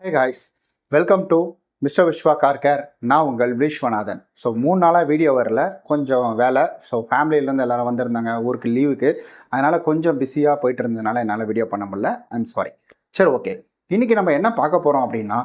Hey guys, welcome to mister Viswa car care. நான் உங்கள் Viswanathan. So 3 நாளாக வீடியோ வரல, கொஞ்சம் வேலை. ஸோ ஃபேமிலியிலேருந்து எல்லோரும் வந்திருந்தாங்க ஊருக்கு லீவுக்கு. அதனால் கொஞ்சம் பிஸியாக போயிட்டு இருந்ததுனால என்னால் வீடியோ பண்ண முடியல. I'm sorry. சரி, ஓகே. இன்றைக்கி நம்ம என்ன பார்க்க போகிறோம் அப்படின்னா,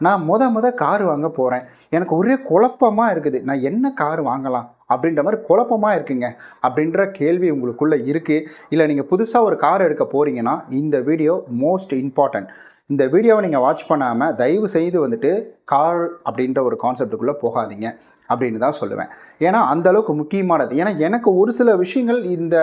நான் கார் வாங்க போகிறேன். எனக்கு ஒரே குழப்பமாக இருக்குது. நான் என்ன கார் வாங்கலாம் அப்படின்ற மாதிரி குழப்பமாக இருக்குங்க. அப்படின்ற கேள்வி உங்களுக்குள்ளே இருக்குது. இல்லை நீங்கள் புதுசாக ஒரு கார் எடுக்க போகிறீங்கன்னா இந்த வீடியோ மோஸ்ட் இம்பார்ட்டன்ட். இந்த வீடியோவை நீங்கள் வாட்ச் பண்ணாமல் தயவு செய்து கார் அப்படின்ற ஒரு கான்செப்டுக்குள்ளே போகாதீங்க அப்படின்னு தான் சொல்லுவேன். ஏன்னா அந்தளவுக்கு முக்கியமானது. ஏன்னா எனக்கு ஒரு சில விஷயங்கள் இந்த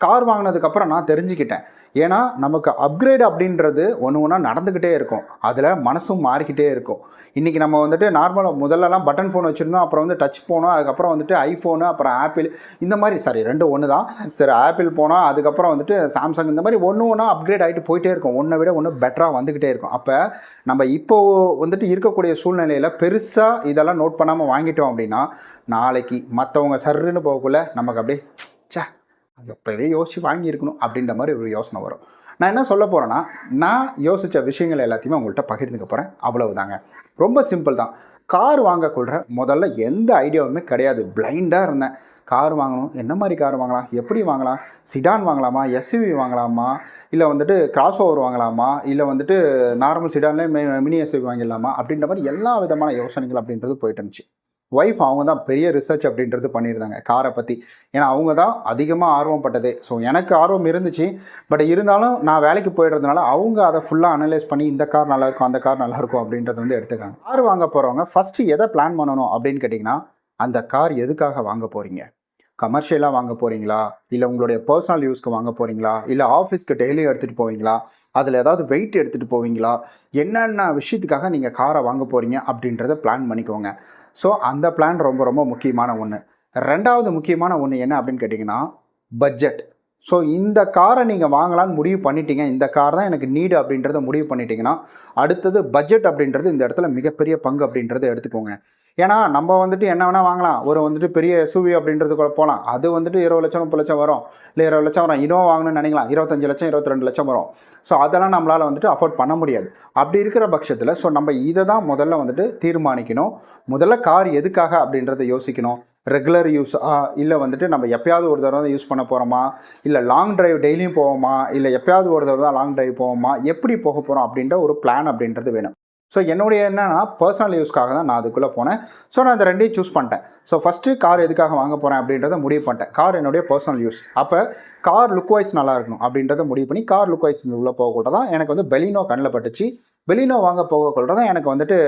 கார் வாங்கினதுக்கப்புறம் நான் தெரிஞ்சுக்கிட்டேன். ஏன்னா நமக்கு அப்கிரேட் அப்படின்றது ஒன்று ஒன்றா நடந்துக்கிட்டே இருக்கும். அதில் மனசும் மாறிக்கிட்டே இருக்கும். இன்றைக்கி நம்ம நார்மலாக முதல்லலாம் பட்டன் ஃபோன் வச்சுருந்தோம், அப்புறம் டச் ஃபோனு, அதுக்கப்புறம் ஐஃபோனு, அப்புறம் ஆப்பிள், இந்த மாதிரி சாரி ரெண்டும் ஒன்று தான். சரி, ஆப்பிள் போனால் அதுக்கப்புறம் சாம்சங், இந்த மாதிரி ஒன்று ஒன்றா அப்கிரேட் ஆகிட்டு போயிட்டே இருக்கும். ஒன்றை விட ஒன்று பெட்டராக வந்துக்கிட்டே இருக்கும். அப்போ நம்ம இப்போது இருக்கக்கூடிய சூழ்நிலையில் பெருசாக இதெல்லாம் நோட் பண்ணாமல் வாங்கிட்டோம் அப்படின்னா நாளைக்கு மற்றவங்க சர்ன்னு போகக்குள்ள நமக்கு அப்படியே சே எப்போவே யோசித்து வாங்கியிருக்கணும் அப்படின்ற மாதிரி ஒரு யோசனை வரும். நான் என்ன சொல்ல போகிறேன்னா, நான் யோசித்த விஷயங்கள் எல்லாத்தையுமே உங்கள்கிட்ட பகிர்ந்துக்க போகிறேன். அவ்வளவுதாங்க. ரொம்ப சிம்பிள் தான். கார் வாங்கக்கொள்கிற முதல்ல எந்த ஐடியாவுமே கிடையாது. பிளைண்டாக இருந்தேன். கார் வாங்கணும், என்ன மாதிரி கார் வாங்கலாம், எப்படி வாங்கலாம், சிடான் வாங்கலாமா, எஸ்யூவி வாங்கலாமா, இல்லை கிராஸ் ஓவர் வாங்கலாமா, இல்லை நார்மல் சிடான்லேயே மினி எஸ்யூவி வாங்கிடலாமா அப்படின்ற மாதிரி எல்லா விதமான யோசனைகள் அப்படின்றது போயிட்டு இருந்துச்சு. ஒய்ஃப் அவங்க தான் பெரிய ரிசர்ச் அப்படின்றது பண்ணியிருந்தாங்க காரை பற்றி. ஏன்னா அவங்க தான் அதிகமாக ஆர்வம் பட்டதே. ஸோ எனக்கு ஆர்வம் இருந்துச்சு, பட் இருந்தாலும் நான் வேலைக்கு போயிடுறதுனால அவங்க அதை ஃபுல்லாக அனலைஸ் பண்ணி இந்த கார் நல்லாயிருக்கும், அந்த கார் நல்லாயிருக்கும் அப்படின்றது எடுத்துக்காங்க. கார் வாங்க போகிறவங்க ஃபஸ்ட்டு எதை பிளான் பண்ணணும் அப்படின்னு கேட்டிங்கன்னா, அந்த கார் எதுக்காக வாங்க போகிறீங்க? கமர்ஷியலாக வாங்க போகிறீங்களா, இல்லை உங்களுடைய பர்சனல் யூஸ்க்கு வாங்க போகிறீங்களா, இல்லை ஆஃபீஸ்க்கு டெய்லியும் எடுத்துகிட்டு போவீங்களா, அதில் ஏதாவது வெயிட் எடுத்துகிட்டு போவீங்களா, என்னென்ன விஷயத்துக்காக நீங்கள் காரை வாங்க போகிறீங்க அப்படின்றத பிளான் பண்ணிக்கோங்க. ஸோ அந்த பிளான் ரொம்ப ரொம்ப முக்கியமான ஒன்று. ரெண்டாவது முக்கியமான ஒன்று என்ன அப்படின்னு கேட்டிங்கன்னா, பட்ஜெட். ஸோ இந்த காரை நீங்கள் வாங்கலான்னு முடிவு பண்ணிட்டீங்க, இந்த கார் தான் எனக்கு நீடு அப்படின்றத முடிவு பண்ணிட்டீங்கன்னா, அடுத்தது பட்ஜெட் அப்படின்றது இந்த இடத்துல மிகப்பெரிய பங்கு அப்படின்றத எடுத்துக்கோங்க. ஏன்னா நம்ம என்ன வேணால் வாங்கலாம். ஒரு பெரிய எஸ்யூவி அப்படின்றதுக்குள்ள போகலாம். அது 20 லட்சம் 30 லட்சம் வரும், இல்லை 20 லட்சம் வரும். இனோவா வாங்கணும்னு நினைக்கலாம், 25 லட்சம் 22 லட்சம் வரும். ஸோ அதெல்லாம் நம்மளால் அஃபோர்ட் பண்ண முடியாது. அப்படி இருக்கிற பட்சத்தில் நம்ம இதை தான் முதல்ல தீர்மானிக்கணும். முதல்ல கார் எதுக்காக அப்படின்றத யோசிக்கணும். ரெகுலர் யூஸா, இல்லை நம்ம எப்போயாவது ஒரு தடவை தான் யூஸ் பண்ண போகிறோமா, இல்லை லாங் டிரைவ் டெய்லியும் போவோமா, இல்லை எப்போயாவது ஒரு தடவை தான் லாங் டிரைவ் போவோமா, எப்படி போக போகிறோம் அப்படின்ற ஒரு பிளான் அப்படின்றது வேணும். ஸோ என்னுடைய என்னென்னா பர்சனல் யூஸ்க்காக தான் நான் அதுக்குள்ளே போனேன். ஸோ நான் இந்த ரெண்டையும் சூஸ் பண்ணிட்டேன். ஸோ ஃபஸ்ட்டு கார் எதுக்காக வாங்க போகிறேன் அப்படின்றத முடிவு பண்ணிட்டேன். கார் என்னுடைய பர்சனல் யூஸ். அப்போ கார் லுக் வைஸ் நல்லா இருக்கணும் அப்படின்றத முடிவு பண்ணி கார் லுக் வைஸ் உள்ளே போகக்கூட தான் எனக்கு பெலினோ கண்ணில் பட்டுச்சு. பெலினோ வாங்க போகக்கூட தான் எனக்கு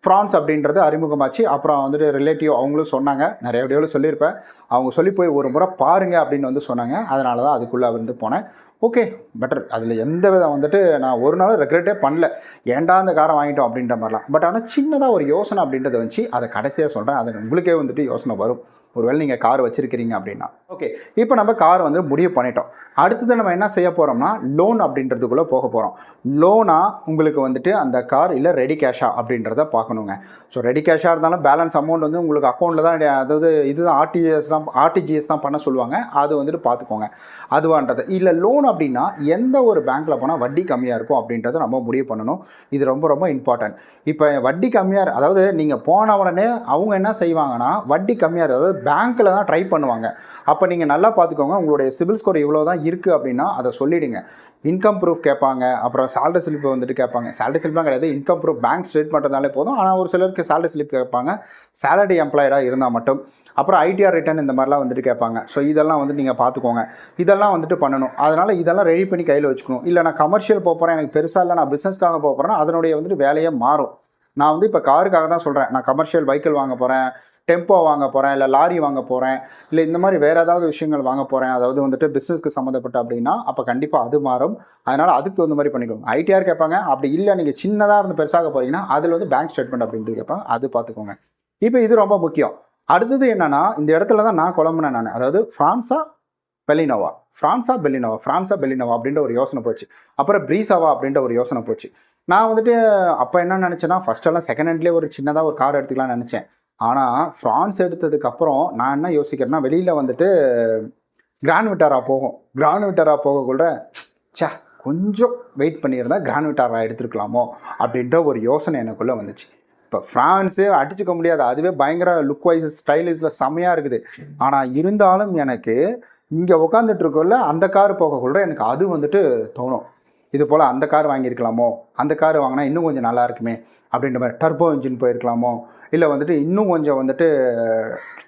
ஃப்ரான்ஸ் அப்படின்றது அறிமுகமாச்சு. அப்புறம் ரிலேட்டிவ் அவங்களும் சொன்னாங்க, நிறைய வீடியோவில் சொல்லியிருப்பேன். அவங்க சொல்லி போய் ஒரு முறை பாருங்கள் அப்படின்னு சொன்னாங்க. அதனால தான் அதுக்குள்ளே போனேன். Okay, better. அதில் எந்த விதம் நான் ஒரு நாள் ரெக்ரெட்டே பண்ணல, ஏன்டா அந்த காரை வாங்கிட்டோம் அப்படின்ற மாதிரிலாம். பட் ஆனால் சின்னதாக ஒரு யோசனை அப்படின்றது வந்துச்சு. அதை கடைசியாக சொல்கிறேன். அது உங்களுக்கே யோசனை வரும், ஒருவேளை நீங்கள் கார் வச்சுருக்கிறீங்க அப்படின்னா. ஓகே, இப்போ நம்ம கார் முடிவு பண்ணிட்டோம். அடுத்தது நம்ம என்ன செய்ய போகிறோம்னா, லோன் அப்படின்றதுக்குள்ளே போக போகிறோம். லோனாக உங்களுக்கு அந்த கார் இல்லை ரெடி கேஷா அப்படின்றத பார்க்கணுங்க. ஸோ ரெடி கேஷாக இருந்தாலும் பேலன்ஸ் அமௌண்ட் உங்களுக்கு அக்கௌண்ட்டில் தான், அதாவது இதுதான் ஆர்டிஜிஎஸ் தான் பண்ண சொல்லுவாங்க. அது பார்த்துக்கோங்க அதுவான்றது. இல்லை லோன் அப்படின்னா எந்த ஒரு பேங்க்கில் போனால் வட்டி கம்மியாக இருக்கும் அப்படின்றத நம்ம முடிவு பண்ணணும். இது ரொம்ப ரொம்ப இம்பார்ட்டன்ட். இப்போ வட்டி கம்மியாக, அதாவது நீங்கள் போன உடனே அவங்க என்ன செய்வாங்கன்னா, வட்டி கம்மியாக, அதாவது பேங்க்கில் தான் ட்ரை பண்ணுவாங்க. அப்போ நீங்கள் நல்லா பார்த்துக்கோங்க, உங்களுடைய சிபில் ஸ்கோர் இவ்வளோ தான் இருக்குது அப்படின்னா அதை சொல்லிவிடுங்க. இன்கம் ப்ரூஃப் கேட்பாங்க, அப்புறம் சேலரி ஸ்லிப் கேட்பாங்க. சேலரி ஸ்லிப்லாம் கிடையாது, இன்கம் ப்ரூஃப் பேங்க் ஸ்டேட்மெண்ட் இருந்தாலே போதும். ஆனால் ஒரு சிலருக்கு சேலரி ஸ்லிப் கேட்பாங்க, சேலரி எம்ப்ளாய்டாக இருந்தால் மட்டும். அப்புறம் ஐடிஆர் ரிட்டர்ன் இந்த மாதிரிலாம் கேட்பாங்க. ஸோ இதெல்லாம் நீங்கள் பார்த்துக்கோங்க. இதெல்லாம் பண்ணணும். அதனால் இதெல்லாம் ரெடி பண்ணி கையில் வச்சுக்கணும். இல்லை நான் கமர்ஷியல் போக போகிறேன், எனக்கு பெருசாக இல்லை, நான் பிஸ்னஸ்க்காக போக போகிறேன்னா அதனுடைய வேலையே மாறும். நான் இப்போ காருக்காக தான் சொல்கிறேன். நான் கமர்ஷியல் வெஹிக்கிள் வாங்க போகிறேன், டெம்போ வாங்க போகிறேன், இல்லை லாரி வாங்க போகிறேன், இல்லை இந்த மாதிரி வேறு ஏதாவது விஷயங்கள் வாங்க போகிறேன், அதாவது பிஸ்னஸ்க்கு சம்மந்தப்பட்ட அப்படின்னா அப்போ கண்டிப்பாக அது மாறும். அதனால் அதுக்கு தகுந்த மாதிரி பண்ணிக்கோங்க. ஐடிஆர் கேட்பாங்க. அப்படி இல்லை நீங்கள் சின்னதாக இருந்து பெருசாக போகிறீங்கன்னா அதில் பேங்க் ஸ்டேட்மெண்ட் அப்படின்ட்டு கேட்பாங்க, அது பார்த்துக்கோங்க. இப்போ இது ரொம்ப முக்கியம். அடுத்தது என்னென்னா, இந்த இடத்துல தான் நான் குழம்புனேன் நான். அதாவது ஃப்ரான்ஸா பெலினோவா அப்படின்ற ஒரு யோசனை போச்சு. அப்புறம் ப்ரீஸாவா அப்படின்ற ஒரு யோசனை போச்சு. நான் அப்போ என்ன நினச்சேன்னா, ஃபஸ்ட்டெல்லாம் செகண்ட் ஹேண்ட்லேயே ஒரு சின்னதாக ஒரு கார் எடுத்துக்கலாம்னு நினச்சேன். ஆனால் ஃப்ரான்ஸ் எடுத்ததுக்கப்புறம் நான் என்ன யோசிக்கிறேன்னா, வெளியில் கிராண்ட் விட்டாரா போகக்குள்ள கொஞ்சம் வெயிட் பண்ணியிருந்தால் கிராண்ட் விட்டாரா எடுத்துருக்கலாமோ அப்படின்ற ஒரு யோசனை எனக்குள்ளே வந்துச்சு. இப்போ ஃப்ரான்ஸே அடிச்சுக்க முடியாது, அதுவே பயங்கர லுக் வைஸ் ஸ்டைலிஷில் செம்மையாக இருக்குது. ஆனால் இருந்தாலும் எனக்கு இங்கே உட்காந்துட்டு இருக்கல அந்த கார் போகக்குள்ள எனக்கு அது வந்துட்டு தோணும், இது போல் அந்த கார் வாங்கியிருக்கலாமோ, அந்த கார் வாங்கினா இன்னும் கொஞ்சம் நல்லா இருக்குமே அப்படின்ற மாதிரி. டர்போ இன்ஜின் போயிருக்கலாமோ, இல்லை வந்துட்டு இன்னும் கொஞ்சம் வந்துட்டு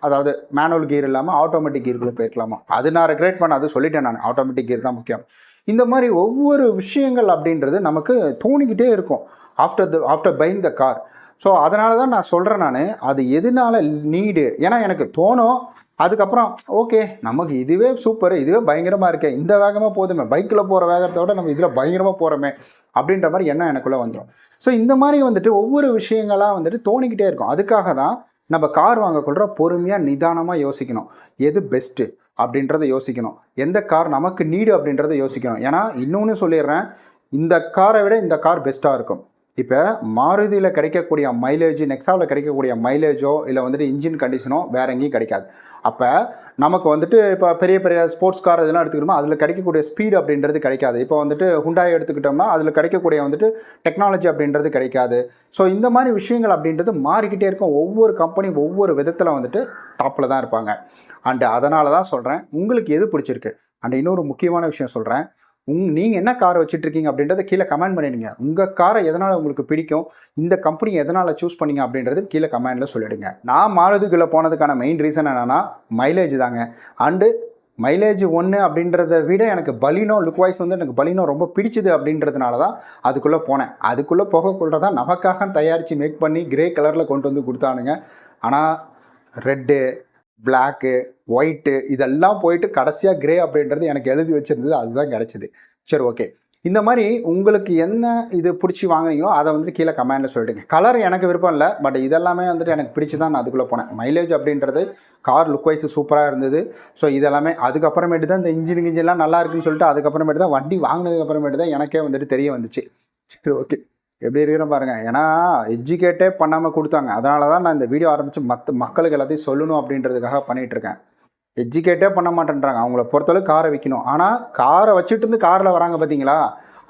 அதாவது மேனுவல் கீர் இல்லாமல் ஆட்டோமேட்டிக் கீருக்குள்ளே போயிருக்கலாமோ. அது நான் ரெக்ரெட் பண்ண, அது சொல்லிட்டேன் நான், ஆட்டோமேட்டிக் கீர் தான் முக்கியம். இந்த மாதிரி ஒவ்வொரு விஷயங்கள் அப்படின்றது நமக்கு தோணிக்கிட்டே இருக்கும் after buying the car. So அதனால தான் நான் சொல்கிறேன், நான் அது எதனால நீடு, ஏன்னா எனக்கு தோணும். அதுக்கப்புறம் ஓகே நமக்கு இதுவே சூப்பர், இதுவே பயங்கரமாக இருக்கே, இந்த வேகமாக போதுமே, பைக்கில் போகிற வேகத்தோட நம்ம இதில் பயங்கரமாக போகிறோமே அப்படின்ற மாதிரி எண்ணம் எனக்குள்ளே வந்துடும். ஸோ இந்த மாதிரி வந்துட்டு ஒவ்வொரு விஷயங்களாக வந்துட்டு தோணிக்கிட்டே இருக்கும். அதுக்காக தான் நம்ம கார் வாங்கக்குள்ள பொறுமையாக நிதானமாக யோசிக்கணும், எது பெஸ்ட்டு அப்படின்றத யோசிக்கணும், எந்த கார் நமக்கு நீடு அப்படின்றத யோசிக்கணும். ஏன்னா இன்னொன்று சொல்லிடுறேன், இந்த காரை விட இந்த கார் பெஸ்ட்டாக இருக்கும். இப்போ மாருதியில் கிடைக்கக்கூடிய மைலேஜ், நெக்ஸாவில் கிடைக்கக்கூடிய மைலேஜோ இல்லை வந்துட்டு இன்ஜின் கண்டிஷனோ வேறு எங்கேயும் கிடைக்காது. அப்போ நமக்கு வந்துட்டு இப்போ பெரிய பெரிய ஸ்போர்ட்ஸ் கார் இதெல்லாம் எடுத்துக்கிட்டோம்னா அதில் கிடைக்கக்கூடிய ஸ்பீடு அப்படின்றது கிடைக்காது. இப்போ வந்துட்டு ஹுண்டாய் எடுத்துக்கிட்டோம்னா அதில் கிடைக்கக்கூடிய வந்துட்டு டெக்னாலஜி அப்படின்றது கிடைக்காது. ஸோ இந்த மாதிரி விஷயங்கள் அப்படின்றது மாறிக்கிட்டே இருக்கும். ஒவ்வொரு கம்பெனி ஒவ்வொரு விதத்தில் வந்துட்டு டாப்பில் தான் இருப்பாங்க. அண்டு அதனால தான் சொல்கிறேன், உங்களுக்கு எது பிடிச்சிருக்கு. அண்ட் இன்னொரு முக்கியமான விஷயம் சொல்கிறேன், நீங்கள் என்ன கார் வச்சுட்ருக்கீங்க அப்படின்றத கீழே கமெண்ட் பண்ணிடுங்க. உங்கள் காரை எதனால் உங்களுக்கு பிடிக்கும், இந்த கம்பெனி எதனால் சூஸ் பண்ணிங்க அப்படின்றது கீழே கமெண்டில் சொல்லிவிடுங்க. நான் மாருதிக்குள்ளே போனதுக்கான மெயின் ரீசன் என்னென்னா மைலேஜ் தாங்க. அண்டு மைலேஜ் ஒன்று அப்படின்றத விட எனக்கு பலினோ லுக் வைஸ் வந்து எனக்கு பலினோ ரொம்ப பிடிச்சிது அப்படின்றதுனால தான் அதுக்குள்ளே போனேன். அதுக்குள்ளே போகக்குள்ள தான் நமக்காக தயாரித்து மேக் பண்ணி கிரே கலரில் கொண்டு வந்து கொடுத்தானுங்க. ஆனால் ரெட்டு, பிளாக்கு, ஒயிட்டு இதெல்லாம் போயிட்டு கடைசியாக கிரே அப்படின்றது எனக்கு எழுதி வச்சுருந்தது, அதுதான் கிடச்சிது. சரி ஓகே, இந்த மாதிரி உங்களுக்கு என்ன இது பிடிச்சி வாங்குறீங்களோ அதை வந்துட்டு கீழே கமெண்டில் சொல்லிடுங்க. கலர் எனக்கு விருப்பம் இல்லை, பட் இதெல்லாமே வந்துட்டு எனக்கு பிடிச்சி தான் நான் அதுக்குள்ளே போனேன். மைலேஜ் அப்படின்றது கார் லுக் வைஸ் சூப்பராக இருந்தது. ஸோ இதெல்லாமே அதுக்கப்புறமேட்டு தான் இந்த இன்ஜின்லாம் நல்லா இருக்குன்னு சொல்லிட்டு அதுக்கப்புறமேட்டு தான் வண்டி வாங்கினதுக்கப்புறமேட்டு தான் எனக்கே வந்துட்டு தெரிய வந்துச்சு. சரி ஓகே, எப்படி இருக்கிற பாருங்கள். ஏன்னா எஜுகேட்டே பண்ணாமல் கொடுத்தாங்க. அதனால தான் நான் இந்த வீடியோ ஆரம்பித்து மற்ற மக்களுக்கு எல்லாத்தையும் சொல்லணும் அப்படின்றதுக்காக பண்ணிகிட்ருக்கேன். எஜுகேட்டே பண்ண மாட்டேன்றாங்க. அவங்கள பொறுத்தளவுக்கு காரை விற்கணும். ஆனால் காரை வச்சுட்டு இருந்து காரில் வராங்க பார்த்தீங்களா,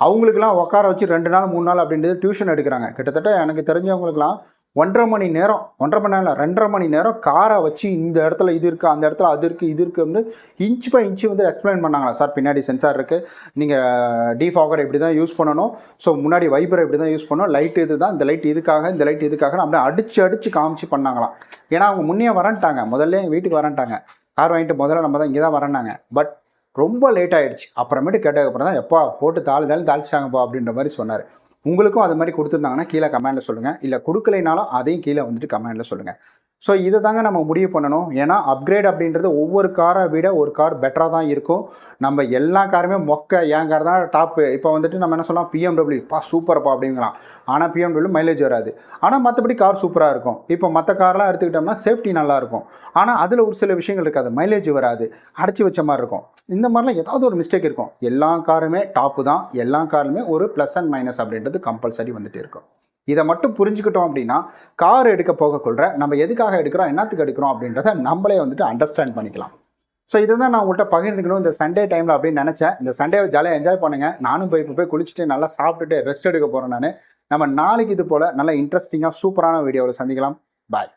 அவங்களுக்குலாம் உட்கார வச்சு 2 நாள் 3 நாள் அப்படின்றது டியூஷன் எடுக்கிறாங்க. கிட்டத்தட்ட எனக்கு தெரிஞ்சவங்களுக்குலாம் 1.5 மணி நேரம், 1.5 மணி நேரம் 2.5 மணி நேரம் காரை வச்சு இந்த இடத்துல இது இருக்குது, அந்த இடத்துல அது இருக்குது, இது இருக்குன்னு இன்ச் பை இன்ச்சு வந்து எக்ஸ்பிளைன் பண்ணாங்களா. சார் பின்னாடி சென்சார் இருக்குது, நீங்கள் டிஃபாகர் இப்படி தான் யூஸ் பண்ணணும், ஸோ முன்னாடி வைப்பரை இப்படி தான் யூஸ் பண்ணணும், லைட் இது தான், இந்த லைட் இதுக்காக, இந்த லைட் இதுக்காக அப்படியே அடித்து காமிச்சு பண்ணாங்களாம். ஏன்னா அவங்க முன்னே வரன்ட்டாங்க, முதல்ல வீட்டுக்கு வரன்ட்டாங்க. கார் வாங்கிட்டு முதல்ல நம்ம தான் இங்கே தான் வரேன்னாங்க. பட் ரொம்ப லேட் ஆகிடுச்சு. அப்புறமேட்டு கேட்டதுக்கப்புறம் தான் எப்பா போட்டு தாளிச்சிட்டாங்கப்பா அப்படின்ற மாதிரி சொன்னார். உங்களுக்கும் அது மாதிரி கொடுத்துருந்தாங்கன்னா கீழே கமெண்டில் சொல்லுங்கள். இல்லை கொடுக்கலைனாலும் அதையும் கீழே வந்துட்டு கமெண்டில் சொல்லுங்கள். ஸோ இதை தாங்க நம்ம முடிவு பண்ணணும். ஏன்னா அப்கிரேட் அப்படின்றது ஒவ்வொரு காரை விட ஒரு கார் பெட்டராக தான் இருக்கும். நம்ம எல்லா காருமே என் கார் தான் டாப்பு. இப்போ வந்துட்டு நம்ம என்ன சொல்லலாம், BMW சூப்பர்ப்பா அப்படிங்கலாம். ஆனால் BMW மைலேஜ் வராது. ஆனால் மற்றபடி கார் சூப்பராக இருக்கும். இப்போ மற்ற கார்லாம் எடுத்துக்கிட்டோம்னா சேஃப்டி நல்லாயிருக்கும். ஆனால் அதில் ஒரு சில விஷயங்கள் இருக்காது, மைலேஜ் வராது, அடைச்சி வச்ச மாதிரி இருக்கும். இந்த மாதிரிலாம் ஏதாவது ஒரு மிஸ்டேக் இருக்கும். எல்லா காருமே டாப்பு தான். எல்லா காருமே ஒரு ப்ளஸ் அண்ட் மைனஸ் அப்படின்றது கம்பல்சரி வந்துட்டு இருக்கும். இதை மட்டும் புரிஞ்சுக்கிட்டோம் அப்படின்னா கார் எடுக்க போகக்குள்ள நம்ம எதுக்காக எடுக்கிறோம், என்னத்துக்கு எடுக்கிறோம் அப்படின்றத நம்மளே வந்துட்டு அண்டர்ஸ்டாண்ட் பண்ணிக்கலாம். ஸோ இதை தான் நான் உங்கள்கிட்ட பகிர்ந்துக்கணும் இந்த சண்டே டைமில் அப்படின்னு நினச்சேன். இந்த சண்டேவை ஜாலியாக என்ஜாய் பண்ணுங்கள். நானும் போய் குளிச்சுட்டு நல்லா சாப்பிட்டுட்டு ரெஸ்ட் எடுக்க போகிறேன். நம்ம நாளைக்கு இது போல் நல்ல இன்ட்ரெஸ்டிங்காக சூப்பரான வீடியோவில் சந்திக்கலாம். பாய்.